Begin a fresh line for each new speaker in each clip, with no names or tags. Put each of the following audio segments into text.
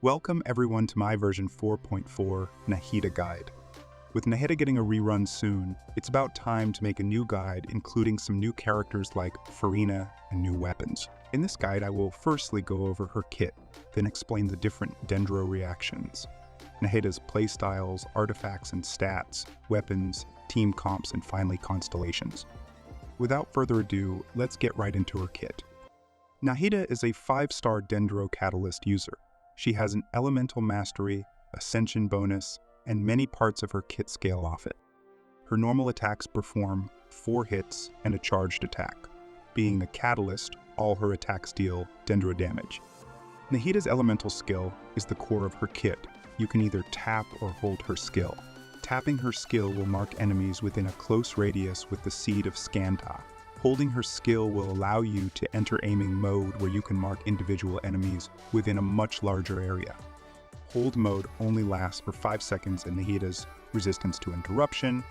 Welcome everyone to my version 4.4 Nahida guide. With Nahida getting a rerun soon, it's about time to make a new guide including some new characters like Furina and new weapons. In this guide, I will firstly go over her kit, then explain the different Dendro Reactions, Nahida's playstyles, artifacts and stats, weapons, team comps, and finally Constellations. Without further ado, let's get right into her kit. Nahida is a 5-star Dendro Catalyst user. She has an Elemental Mastery, Ascension bonus, and many parts of her kit scale off it. Her normal attacks perform 4 hits and a charged attack. Being a Catalyst, all her attacks deal Dendro damage. Nahida's Elemental skill is the core of her kit. You can either tap or hold her skill. Tapping her skill will mark enemies within a close radius with the Seed of Skandha. Holding her skill will allow you to enter aiming mode where you can mark individual enemies within a much larger area. Hold mode only lasts for 5 seconds and Nahida's resistance to interruption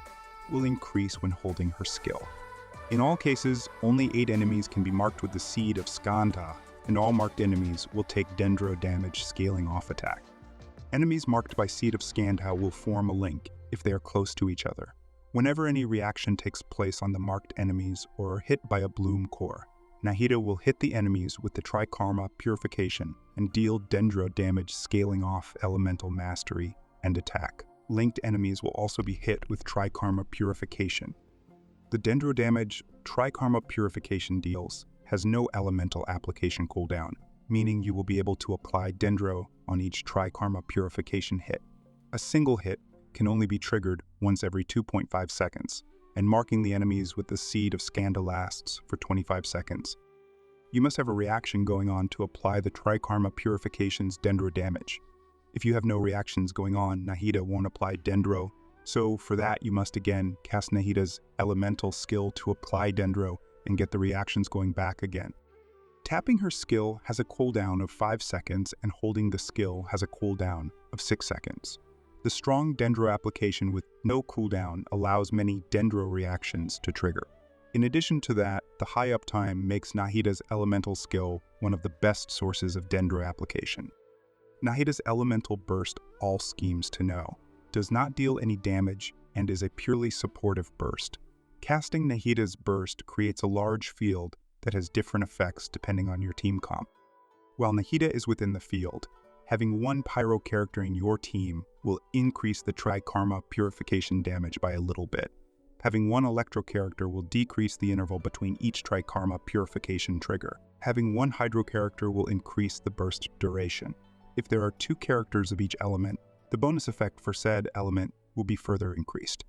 will increase when holding her skill. In all cases, only 8 enemies can be marked with the Seed of Skandha, and all marked enemies will take Dendro damage scaling off attack. Enemies marked by Seed of Skandha will form a link if they are close to each other. Whenever any reaction takes place on the marked enemies or are hit by a Bloom core, Nahida will hit the enemies with the Trikarma Purification and deal Dendro damage scaling off Elemental Mastery and attack. Linked enemies will also be hit with Trikarma Purification. The Dendro damage Trikarma Purification deals has no elemental application cooldown, meaning you will be able to apply Dendro on each Trikarma Purification hit. A single hit can only be triggered once every 2.5 seconds, and marking the enemies with the Seed of Skandha lasts for 25 seconds. You must have a reaction going on to apply the Trikarma Purification's Dendro damage. If you have no reactions going on, Nahida won't apply Dendro, so for that you must again cast Nahida's Elemental skill to apply Dendro and get the reactions going back again. Tapping her skill has a cooldown of 5 seconds and holding the skill has a cooldown of 6 seconds. The strong Dendro application with no cooldown allows many Dendro reactions to trigger. In addition to that, the high uptime makes Nahida's Elemental skill one of the best sources of Dendro application. Nahida's Elemental Burst, all schemes to know, does not deal any damage and is a purely supportive burst. Casting Nahida's Burst creates a large field that has different effects depending on your team comp. While Nahida is within the field, having one Pyro character in your team will increase the Trikarma Purification damage by a little bit. Having one Electro character will decrease the interval between each Trikarma Purification trigger. Having one Hydro character will increase the burst duration. If there are 2 characters of each element, the bonus effect for said element will be further increased.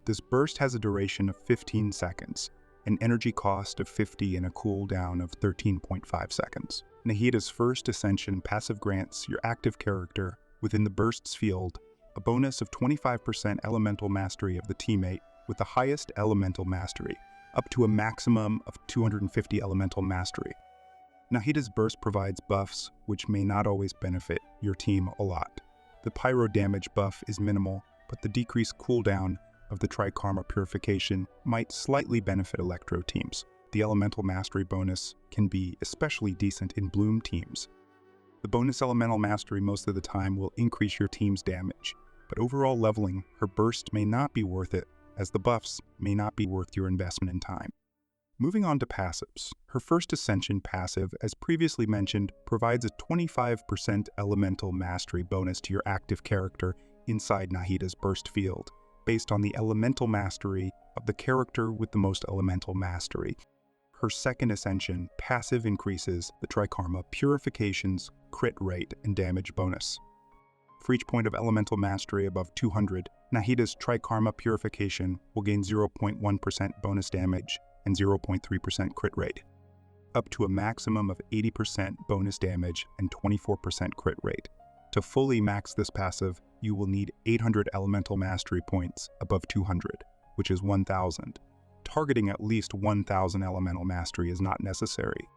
This burst has a duration of 15 seconds, an energy cost of 50 and a cooldown of 13.5 seconds. Nahida's first Ascension passive grants your active character within the burst's field a bonus of 25% Elemental Mastery of the teammate with the highest Elemental Mastery, up to a maximum of 250 Elemental Mastery. Nahida's burst provides buffs which may not always benefit your team a lot. The Pyro damage buff is minimal, but the decreased cooldown of the Trikarma Purification might slightly benefit Electro teams. The Elemental Mastery bonus can be especially decent in Bloom teams. The bonus Elemental Mastery most of the time will increase your team's damage, but overall leveling, her burst may not be worth it, as the buffs may not be worth your investment in time. Moving on to passives. Her first Ascension passive, as previously mentioned, provides a 25% Elemental Mastery bonus to your active character inside Nahida's burst field, based on the Elemental Mastery of the character with the most Elemental Mastery. Her second Ascension passive increases the Trikarma Purification's crit rate and damage bonus. For each point of Elemental Mastery above 200, Nahida's Trikarma Purification will gain 0.1% bonus damage and 0.3% crit rate, up to a maximum of 80% bonus damage and 24% crit rate. To fully max this passive, you will need 800 Elemental Mastery points above 200, which is 1,000. Targeting at least 1,000 Elemental Mastery is not necessary.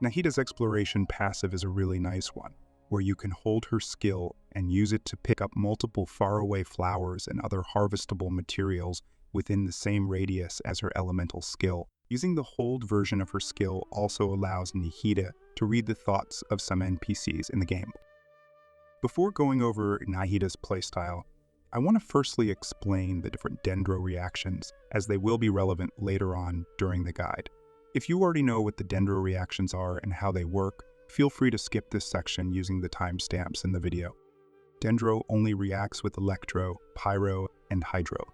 Nahida's Exploration passive is a really nice one, where you can hold her skill and use it to pick up multiple faraway flowers and other harvestable materials within the same radius as her Elemental skill. Using the hold version of her skill also allows Nahida to read the thoughts of some NPCs in the game. Before going over Nahida's playstyle, I want to firstly explain the different Dendro reactions, as they will be relevant later on during the guide. If you already know what the Dendro reactions are and how they work, feel free to skip this section using the timestamps in the video. Dendro only reacts with Electro, Pyro, and Hydro.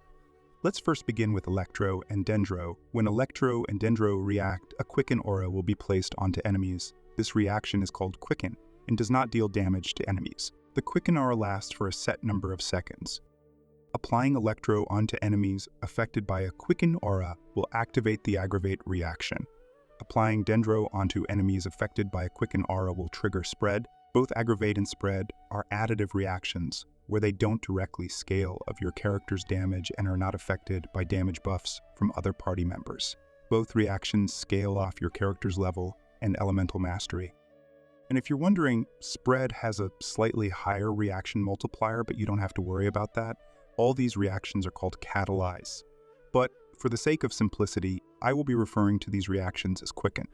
Let's first begin with Electro and Dendro. When Electro and Dendro react, a Quicken aura will be placed onto enemies. This reaction is called Quicken and does not deal damage to enemies. The Quicken aura lasts for a set number of seconds. Applying Electro onto enemies affected by a Quicken aura will activate the Aggravate reaction. Applying Dendro onto enemies affected by a Quicken aura will trigger Spread. Both Aggravate and Spread are additive reactions, where they don't directly scale of your character's damage and are not affected by damage buffs from other party members. Both reactions scale off your character's level and elemental mastery. And if you're wondering, Spread has a slightly higher reaction multiplier, but you don't have to worry about that. All these reactions are called Catalyze. But for the sake of simplicity, I will be referring to these reactions as Quicken.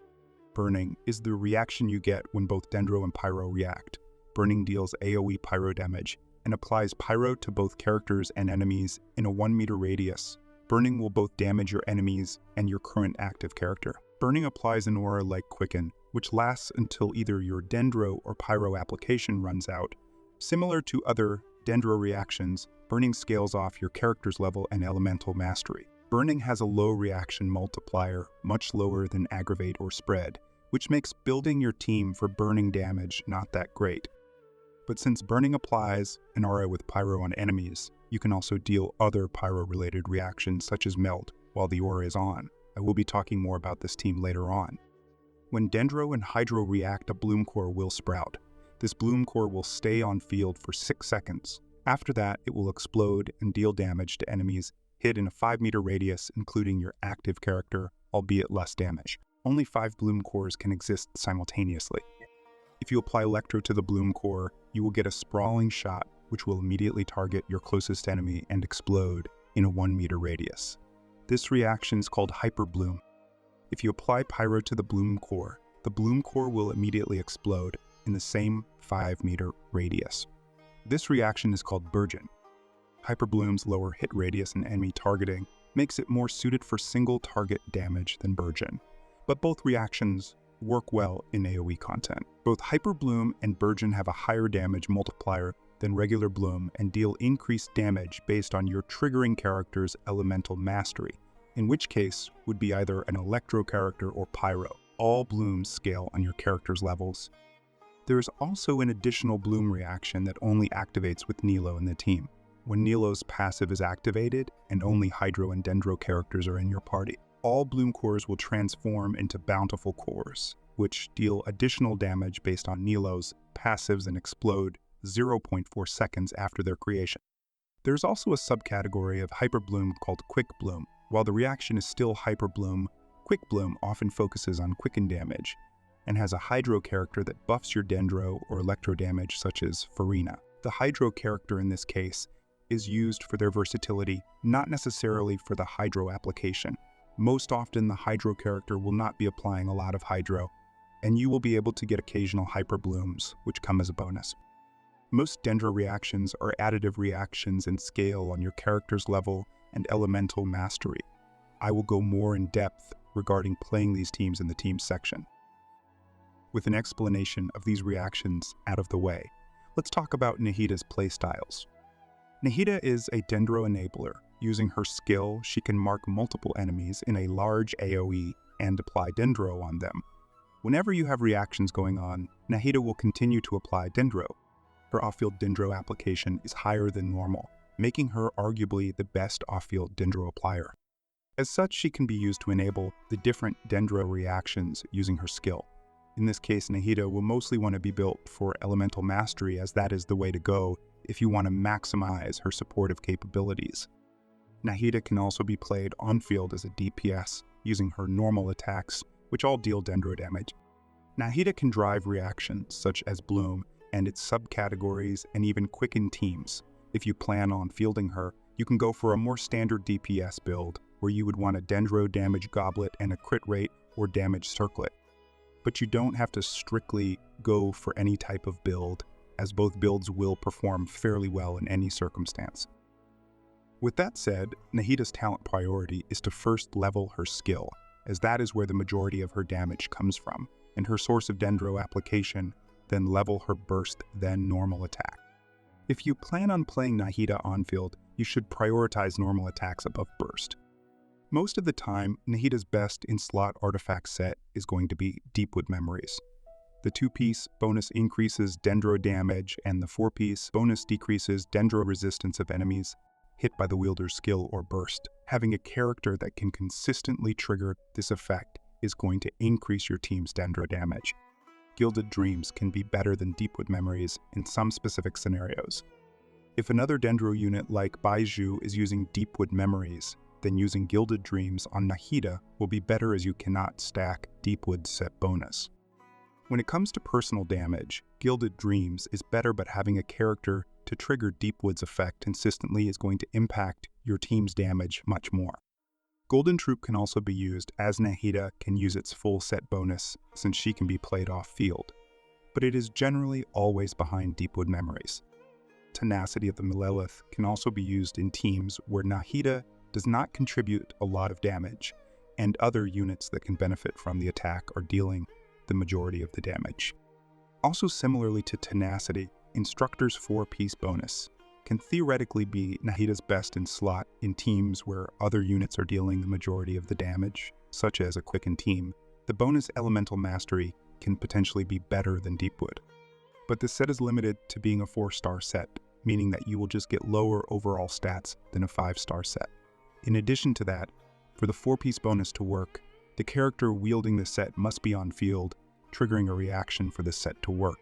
Burning is the reaction you get when both Dendro and Pyro react. Burning deals AoE Pyro damage and applies Pyro to both characters and enemies in a 1 meter radius. Burning will both damage your enemies and your current active character. Burning applies an aura like Quicken, which lasts until either your Dendro or Pyro application runs out. Similar to other Dendro reactions, Burning scales off your character's level and elemental mastery. Burning has a low reaction multiplier, much lower than Aggravate or Spread, which makes building your team for burning damage not that great. But since Burning applies an aura with Pyro on enemies, you can also deal other Pyro-related reactions such as Melt while the aura is on. I will be talking more about this team later on. When Dendro and Hydro react, a Bloom Core will sprout. This Bloom Core will stay on field for 6 seconds. After that, it will explode and deal damage to enemies hit in a 5 meter radius, including your active character, albeit less damage. Only 5 Bloom Cores can exist simultaneously. If you apply Electro to the Bloom Core, you will get a sprawling shot, which will immediately target your closest enemy and explode in a 1 meter radius. This reaction is called Hyperbloom. If you apply Pyro to the Bloom Core will immediately explode in the same 5 meter radius. This reaction is called Burgeon. Hyperbloom's lower hit radius and enemy targeting makes it more suited for single target damage than Burgeon, but both reactions work well in AoE content. Both Hyperbloom and Burgeon have a higher damage multiplier than regular Bloom and deal increased damage based on your triggering character's elemental mastery, in which case would be either an Electro character or Pyro. All Blooms scale on your character's levels. There is also an additional Bloom reaction that only activates with Nilou in the team. When Nilou's passive is activated and only Hydro and Dendro characters are in your party, all Bloom Cores will transform into Bountiful Cores, which deal additional damage based on Nilou's passives and explode 0.4 seconds after their creation. There's also a subcategory of Hyperbloom called Quickbloom. While the reaction is still Hyperbloom, Quickbloom often focuses on Quicken damage and has a Hydro character that buffs your Dendro or Electro damage, such as Furina. The Hydro character in this case is used for their versatility, not necessarily for the Hydro application. Most often the Hydro character will not be applying a lot of Hydro, and you will be able to get occasional Hyperblooms, which come as a bonus. Most Dendro reactions are additive reactions and scale on your character's level and elemental mastery. I will go more in depth regarding playing these teams in the teams section. With an explanation of these reactions out of the way, let's talk about Nahida's playstyles. Nahida is a Dendro enabler. Using her skill, she can mark multiple enemies in a large AoE and apply Dendro on them. Whenever you have reactions going on, Nahida will continue to apply Dendro. Her off-field Dendro application is higher than normal, making her arguably the best off-field Dendro applier. As such, she can be used to enable the different Dendro reactions using her skill. In this case, Nahida will mostly want to be built for elemental mastery, as that is the way to go if you want to maximize her supportive capabilities. Nahida can also be played on-field as a DPS, using her normal attacks, which all deal Dendro damage. Nahida can drive reactions such as Bloom and its subcategories and even Quicken teams. If you plan on fielding her, you can go for a more standard DPS build, where you would want a Dendro damage goblet and a crit rate or damage circlet. But you don't have to strictly go for any type of build. as both builds will perform fairly well in any circumstance. With that said, Nahida's talent priority is to first level her skill, as that is where the majority of her damage comes from, and her source of Dendro application, then level her burst, then normal attack. If you plan on playing Nahida on-field, you should prioritize normal attacks above burst. Most of the time, Nahida's best in-slot artifact set is going to be Deepwood Memories. The 2-piece bonus increases Dendro damage, and the 4-piece bonus decreases Dendro resistance of enemies hit by the wielder's skill or burst. Having a character that can consistently trigger this effect is going to increase your team's Dendro damage. Gilded Dreams can be better than Deepwood Memories in some specific scenarios. If another Dendro unit like Baiju is using Deepwood Memories, then using Gilded Dreams on Nahida will be better as you cannot stack Deepwood set bonus. When it comes to personal damage, Gilded Dreams is better, but having a character to trigger Deepwood's effect consistently is going to impact your team's damage much more. Golden Troupe can also be used, as Nahida can use its full set bonus since she can be played off field, but it is generally always behind Deepwood Memories. Tenacity of the Millelith can also be used in teams where Nahida does not contribute a lot of damage, and other units that can benefit from the attack are dealing the majority of the damage. Also similarly to Tenacity, Instructor's 4-piece bonus can theoretically be Nahida's best in slot in teams where other units are dealing the majority of the damage, such as a Quicken team. The bonus Elemental Mastery can potentially be better than Deepwood. But this set is limited to being a 4-star set, meaning that you will just get lower overall stats than a 5-star set. In addition to that, for the 4-piece bonus to work, the character wielding the set must be on field, triggering a reaction for the set to work.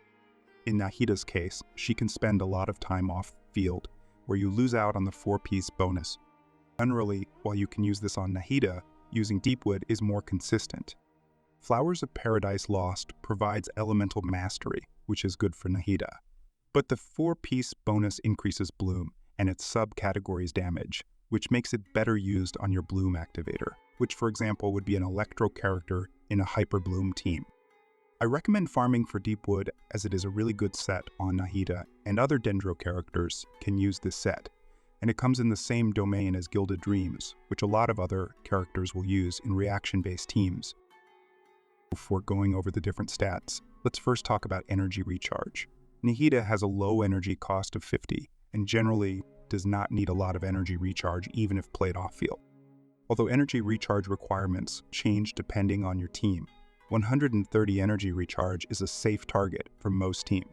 In Nahida's case, she can spend a lot of time off field, where you lose out on the 4-piece bonus. Generally, while you can use this on Nahida, using Deepwood is more consistent. Flowers of Paradise Lost provides Elemental Mastery, which is good for Nahida. But the 4-piece bonus increases Bloom and its subcategories damage, which makes it better used on your Bloom activator, which for example would be an Electro character in a Hyperbloom team. I recommend farming for Deepwood as it is a really good set on Nahida, and other Dendro characters can use this set, and it comes in the same domain as Gilded Dreams, which a lot of other characters will use in reaction-based teams. Before going over the different stats, let's first talk about energy recharge. Nahida has a low energy cost of 50, and generally does not need a lot of energy recharge even if played off-field. Although energy recharge requirements change depending on your team, 130 energy recharge is a safe target for most teams.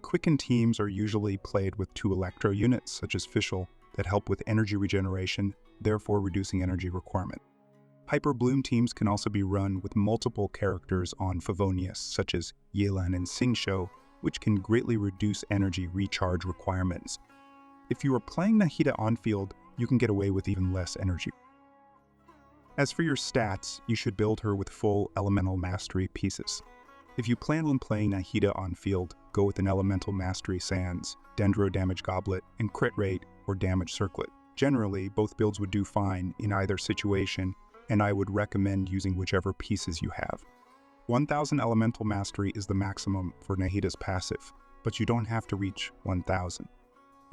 Quicken teams are usually played with 2 Electro units, such as Fischl, that help with energy regeneration, therefore reducing energy requirement. Hyperbloom teams can also be run with multiple characters on Favonius, such as Yelan and Singsho, which can greatly reduce energy recharge requirements. If you are playing Nahida on-field, you can get away with even less energy. As for your stats, you should build her with full Elemental Mastery pieces. If you plan on playing Nahida on-field, go with an Elemental Mastery Sans, Dendro Damage Goblet, and Crit Rate or Damage Circlet. Generally, both builds would do fine in either situation, and I would recommend using whichever pieces you have. 1000 Elemental Mastery is the maximum for Nahida's passive, but you don't have to reach 1000.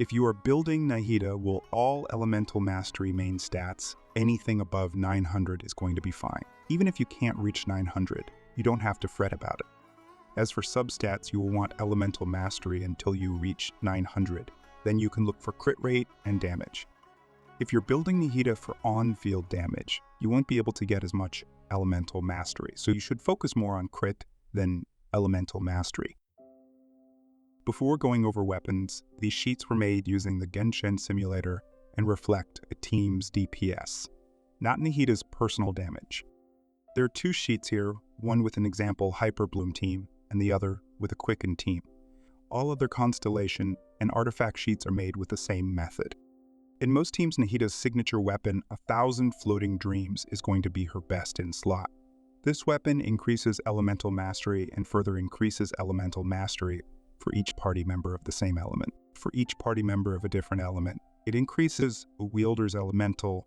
If you are building Nahida with all Elemental Mastery main stats, anything above 900 is going to be fine. Even if you can't reach 900, you don't have to fret about it. As for substats, you will want Elemental Mastery until you reach 900. Then you can look for crit rate and damage. If you're building Nahida for on-field damage, you won't be able to get as much Elemental Mastery, so you should focus more on crit than Elemental Mastery. Before going over weapons, these sheets were made using the Genshin simulator and reflect a team's DPS, not Nahida's personal damage. There are 2 sheets here, one with an example Hyperbloom team and the other with a Quicken team. All other Constellation and artifact sheets are made with the same method. In most teams, Nahida's signature weapon, 1000 Floating Dreams, is going to be her best in slot. This weapon increases Elemental Mastery and further increases Elemental Mastery for each party member of the same element. For each party member of a different element, it increases a wielder's elemental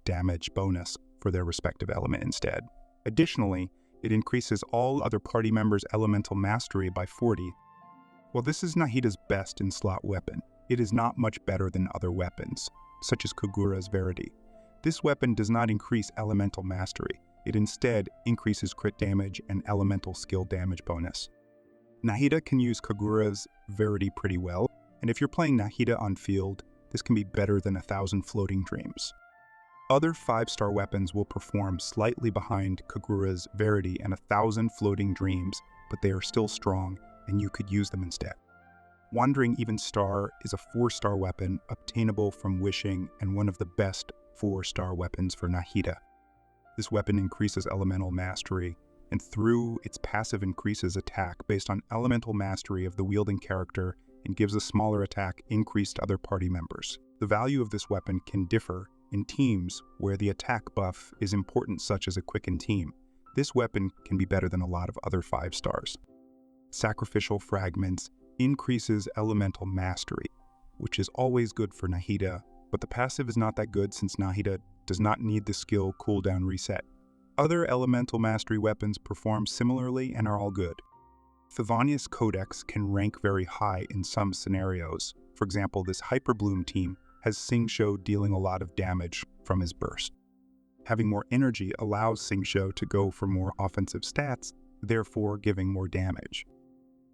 damage bonus for their respective element instead. Additionally, it increases all other party members' elemental mastery by 40. While this is Nahida's best in-slot weapon, it is not much better than other weapons, such as Kagura's Verity. This weapon does not increase elemental mastery. It instead increases crit damage and elemental skill damage bonus. Nahida can use Kagura's Verity pretty well, and if you're playing Nahida on field, this can be better than 1,000 Floating Dreams. Other 5-star weapons will perform slightly behind Kagura's Verity and 1,000 Floating Dreams, but they are still strong, and you could use them instead. Wandering Evenstar is a 4-star weapon obtainable from Wishing and one of the best 4-star weapons for Nahida. This weapon increases elemental mastery, and through its passive increases attack based on elemental mastery of the wielding character and gives a smaller attack increased to other party members. The value of this weapon can differ in teams where the attack buff is important, such as a Quicken team. This weapon can be better than a lot of other 5 stars. Sacrificial Fragments increases elemental mastery, which is always good for Nahida, but the passive is not that good since Nahida does not need the skill cooldown reset. Other elemental mastery weapons perform similarly and are all good. Favonius Codex can rank very high in some scenarios. For example, this Hyperbloom team has Xingqiu dealing a lot of damage from his burst. Having more energy allows Xingqiu to go for more offensive stats, therefore giving more damage.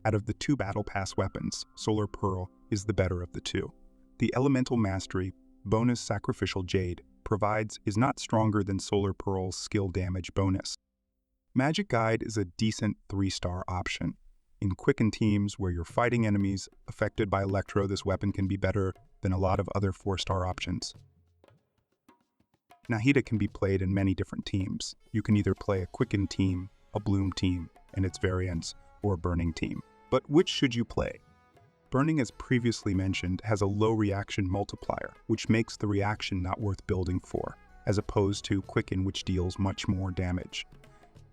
Out of the 2 Battle Pass weapons, Solar Pearl is the better of the 2. The Elemental Mastery bonus Sacrificial Jade provides is not stronger than Solar Pearl's skill damage bonus. Magic Guide is a decent 3-star option. In Quicken teams where you're fighting enemies affected by Electro, this weapon can be better than a lot of other 4-star options. Nahida can be played in many different teams. You can either play a Quicken team, a Bloom team, and its variants, or a Burning team. But which should you play? Burning, as previously mentioned, has a low reaction multiplier, which makes the reaction not worth building for, as opposed to Quicken, which deals much more damage.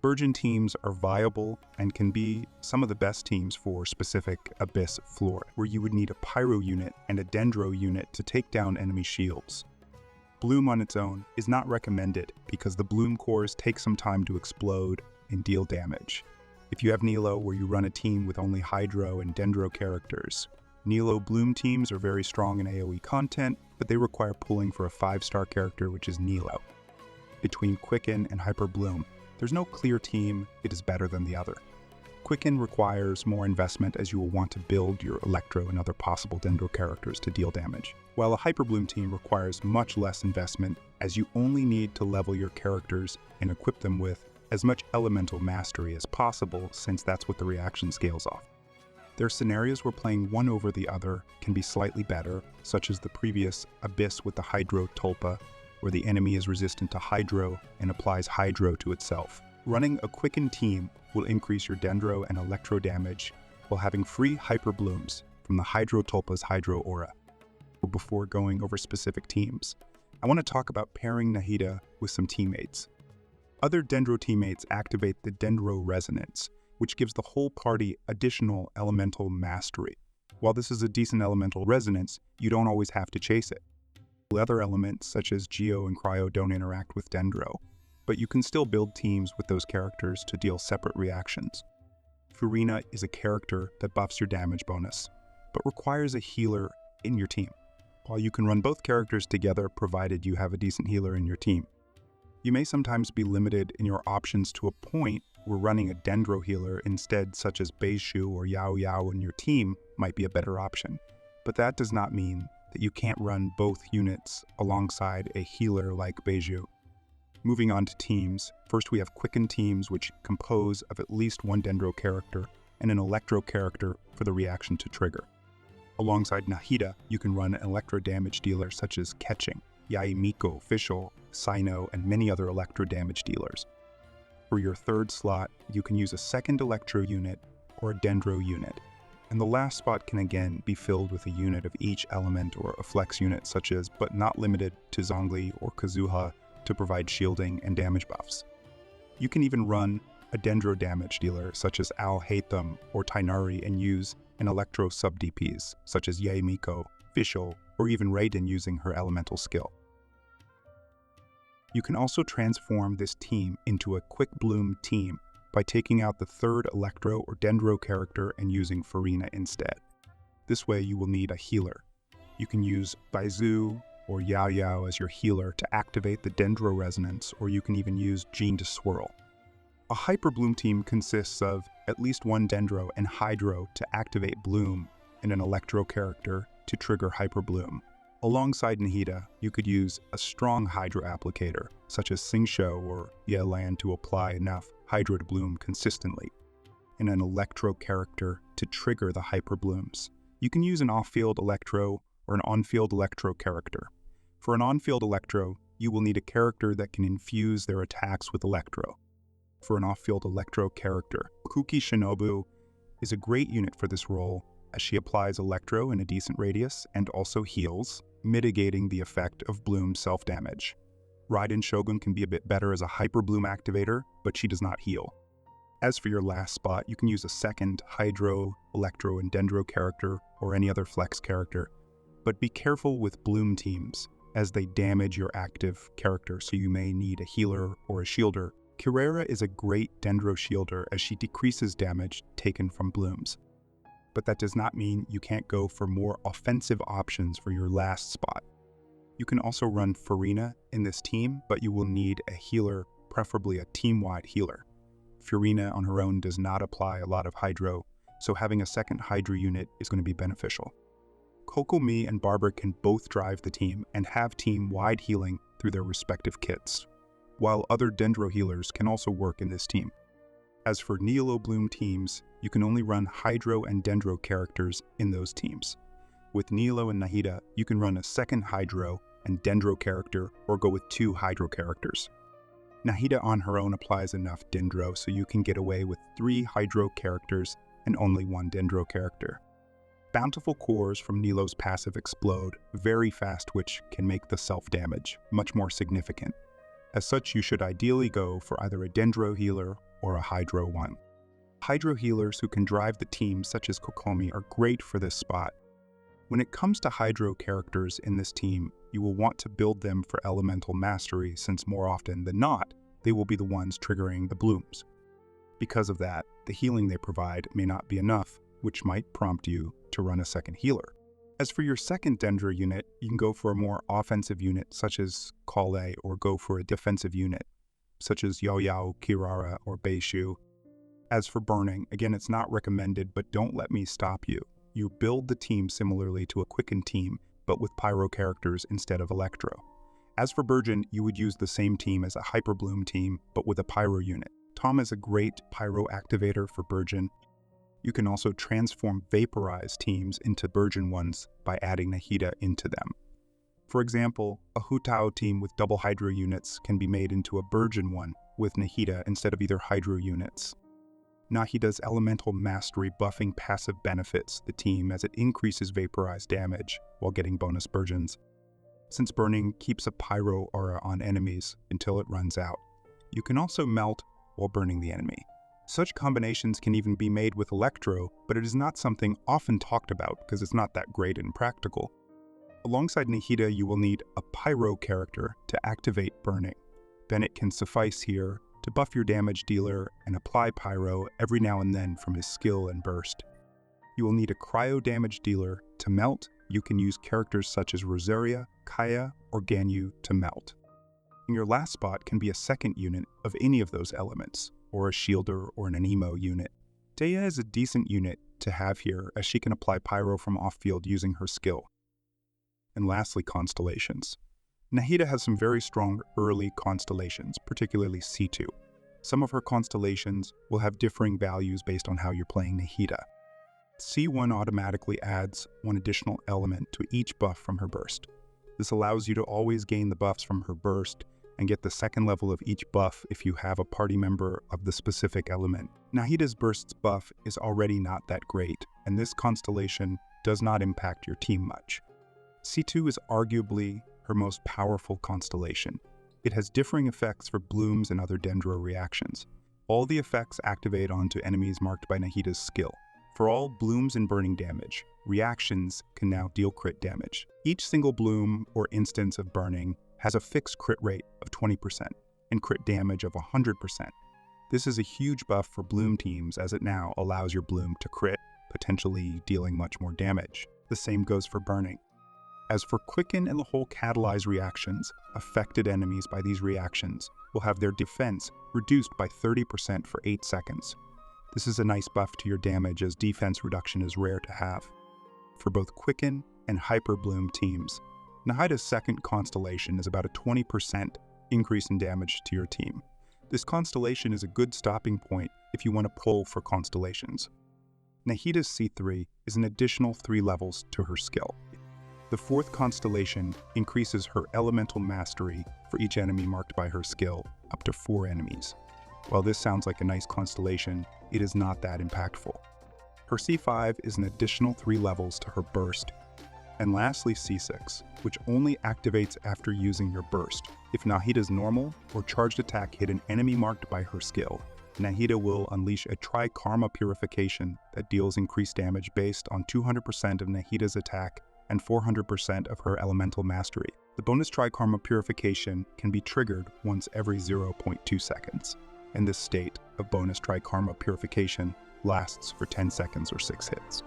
Burgeon teams are viable and can be some of the best teams for specific Abyss floor, where you would need a Pyro unit and a Dendro unit to take down enemy shields. Bloom on its own is not recommended because the Bloom cores take some time to explode and deal damage. If you have Nilou, where you run a team with only Hydro and Dendro characters, Nilou Bloom teams are very strong in AoE content, but they require pulling for a 5-star character, which is Nilou. Between Quicken and Hyperbloom, there's no clear team it is better than the other. Quicken requires more investment as you will want to build your Electro and other possible Dendro characters to deal damage, while a Hyperbloom team requires much less investment as you only need to level your characters and equip them with as much elemental mastery as possible, since that's what the reaction scales off. There are scenarios where playing one over the other can be slightly better, such as the previous Abyss with the Hydro Tulpa, where the enemy is resistant to Hydro and applies Hydro to itself. Running a Quicken team will increase your Dendro and Electro damage while having free Hyperblooms from the Hydro Tulpa's Hydro Aura. Before going over specific teams, I want to talk about pairing Nahida with some teammates. Other Dendro teammates activate the Dendro Resonance, which gives the whole party additional elemental mastery. While this is a decent elemental resonance, you don't always have to chase it. Other elements such as Geo and Cryo don't interact with Dendro, but you can still build teams with those characters to deal separate reactions. Furina is a character that buffs your damage bonus, but requires a healer in your team. While you can run both characters together provided you have a decent healer in your team. You may sometimes be limited in your options to a point where running a Dendro healer instead, such as Beizhu or Yao Yao in your team, might be a better option. But that does not mean that you can't run both units alongside a healer like Beizhu. Moving on to teams, first we have Quicken teams, which compose of at least one Dendro character and an Electro character for the reaction to trigger. Alongside Nahida, you can run an Electro damage dealer such as Catching, Yaimiko, Fischl, Sino, and many other Electro damage dealers. For your third slot, you can use a second Electro unit or a Dendro unit. And the last spot can again be filled with a unit of each element or a flex unit such as, but not limited to, Zhongli or Kazuha to provide shielding and damage buffs. You can even run a Dendro damage dealer such as Al Haytham or Tainari and use an Electro sub-DPs such as Yaimiko, Fischl, or even Raiden using her elemental skill. You can also transform this team into a Quickbloom team by taking out the third Electro or Dendro character and using Furina instead. This way you will need a healer. You can use Baizu or Yao Yao as your healer to activate the Dendro Resonance, or you can even use Gene to swirl. A Hyperbloom team consists of at least one Dendro and Hydro to activate Bloom, and an Electro character to trigger Hyperbloom. Alongside Nahida, you could use a strong Hydro applicator, such as Singsho or Yelan, to apply enough Hydro to bloom consistently, and an Electro character to trigger the Hyperblooms. You can use an off-field Electro or an on-field Electro character. For an on-field Electro, you will need a character that can infuse their attacks with Electro. For an off-field Electro character, Kuki Shinobu is a great unit for this role, as she applies Electro in a decent radius and also heals, mitigating the effect of Bloom's self-damage. Raiden Shogun can be a bit better as a Hyperbloom activator, but she does not heal. As for your last spot, you can use a second Hydro, Electro, and Dendro character or any other flex character, but be careful with Bloom teams, as they damage your active character, so you may need a healer or a shielder. Kirera is a great Dendro shielder as she decreases damage taken from Blooms. But that does not mean you can't go for more offensive options for your last spot. You can also run Furina in this team, but you will need a healer, preferably a team-wide healer. Furina on her own does not apply a lot of Hydro, so having a second Hydro unit is going to be beneficial. Kokomi and Barber can both drive the team and have team-wide healing through their respective kits, while other Dendro healers can also work in this team. As for Nilou Bloom teams, you can only run Hydro and Dendro characters in those teams. With Nilou and Nahida, you can run a second Hydro and Dendro character or go with 2 Hydro characters. Nahida on her own applies enough Dendro, so you can get away with 3 Hydro characters and only 1 Dendro character. Bountiful cores from Nilou's passive explode very fast, which can make the self-damage much more significant. As such, you should ideally go for either a Dendro healer or a Hydro one. Hydro healers who can drive the team, such as Kokomi, are great for this spot. When it comes to Hydro characters in this team, you will want to build them for elemental mastery, since more often than not, they will be the ones triggering the blooms. Because of that, the healing they provide may not be enough, which might prompt you to run a second healer. As for your second Dendro unit, you can go for a more offensive unit such as Kale, or go for a defensive unit such as Yao Yao, Kirara, or Beishu. As for burning, again, it's not recommended, but don't let me stop you. You build the team similarly to a Quicken team, but with Pyro characters instead of Electro. As for Burgeon, you would use the same team as a Hyperbloom team, but with a Pyro unit. Tom is a great Pyro activator for Burgeon. You can also transform Vaporize teams into Burgeon ones by adding Nahida into them. For example, a Hutao team with double Hydro units can be made into a Burgeon one with Nahida instead of either Hydro units. Nahida's Elemental Mastery buffing passive benefits the team as it increases Vaporize damage while getting bonus Burgeons, since burning keeps a Pyro aura on enemies until it runs out. You can also melt while burning the enemy. Such combinations can even be made with Electro, but it is not something often talked about because it's not that great and practical. Alongside Nahida, you will need a Pyro character to activate burning. Bennett can suffice here to buff your damage dealer and apply Pyro every now and then from his skill and burst. You will need a Cryo damage dealer to melt. You can use characters such as Rosaria, Kaya, or Ganyu to melt. And your last spot can be a second unit of any of those elements, or a shielder or an anemo unit. Dea is a decent unit to have here, as she can apply Pyro from off-field using her skill. And lastly, Constellations. Nahida has some very strong early constellations, particularly C2. Some of her constellations will have differing values based on how you're playing Nahida. C1 automatically adds 1 additional element to each buff from her burst. This allows you to always gain the buffs from her burst and get the second level of each buff if you have a party member of the specific element. Nahida's burst's buff is already not that great, and this constellation does not impact your team much. C2 is arguably her most powerful constellation. It has differing effects for blooms and other Dendro reactions. All the effects activate onto enemies marked by Nahida's skill. For all blooms and burning damage, reactions can now deal crit damage. Each single bloom or instance of burning has a fixed crit rate of 20% and crit damage of 100%. This is a huge buff for bloom teams, as it now allows your bloom to crit potentially dealing much more damage. The same goes for burning. As for Quicken and the whole catalyze reactions, affected enemies by these reactions will have their defense reduced by 30% for 8 seconds. This is a nice buff to your damage, as defense reduction is rare to have. For both Quicken and Hyperbloom teams, Nahida's second constellation is about a 20% increase in damage to your team. This constellation is a good stopping point if you want to pull for constellations. Nahida's C3 is an additional 3 levels to her skill. The fourth constellation increases her elemental mastery for each enemy marked by her skill, up to 4 enemies. While this sounds like a nice constellation, it is not that impactful. Her C5 is an additional 3 levels to her burst. And lastly, C6, which only activates after using your burst. If Nahida's normal or charged attack hit an enemy marked by her skill, Nahida will unleash a Tri-Karma Purification that deals increased damage based on 200% of Nahida's attack and 400% of her elemental mastery. The bonus Tri-Karma Purification can be triggered once every 0.2 seconds, and this state of bonus Tri-Karma Purification lasts for 10 seconds or 6 hits.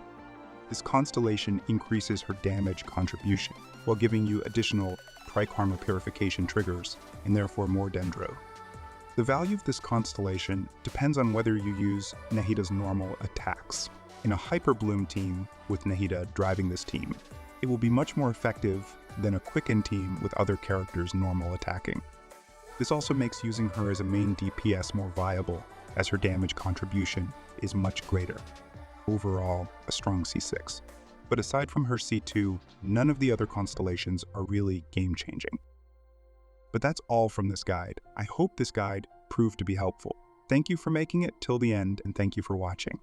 This constellation increases her damage contribution, while giving you additional Tri-Karma Purification triggers, and therefore more Dendro. The value of this constellation depends on whether you use Nahida's normal attacks. In a Hyperbloom team with Nahida driving this team, it will be much more effective than a Quicken team with other characters normal attacking. This also makes using her as a main DPS more viable, as her damage contribution is much greater. Overall, a strong C6. But aside from her C2, none of the other constellations are really game-changing. But that's all from this guide. I hope this guide proved to be helpful. Thank you for making it till the end, and thank you for watching.